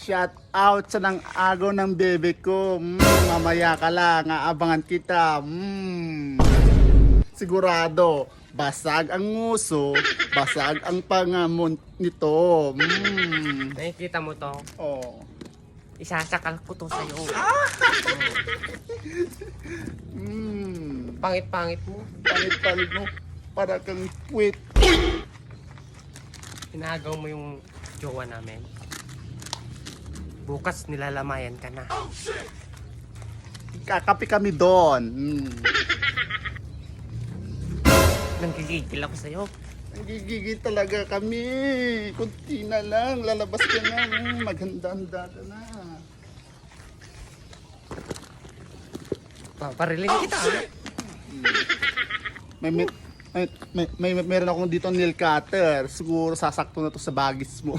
Shout out sa nang agaw ng bebe ko. Mamaya ka lang, aabangan kita. Sigurado, basag ang nguso, basag ang pangamon nito. Nakikita mo to? Oh. Isasakal ko to sa'yo. Pangit-pangit mo. Pangit-pangit mo, para kang puwit. Inagaw mo yung jowa namin. Bukas nilalamayan ka na. Kakapi kami doon. Nanggigigil ako sa'yo. Nagigigil talaga kami. Kunti na lang, lalabas ka na. Maghanda-handa ka na. Papariling kita. Meron akong dito nail cutter. Siguro sasakto na to sa bagis mo.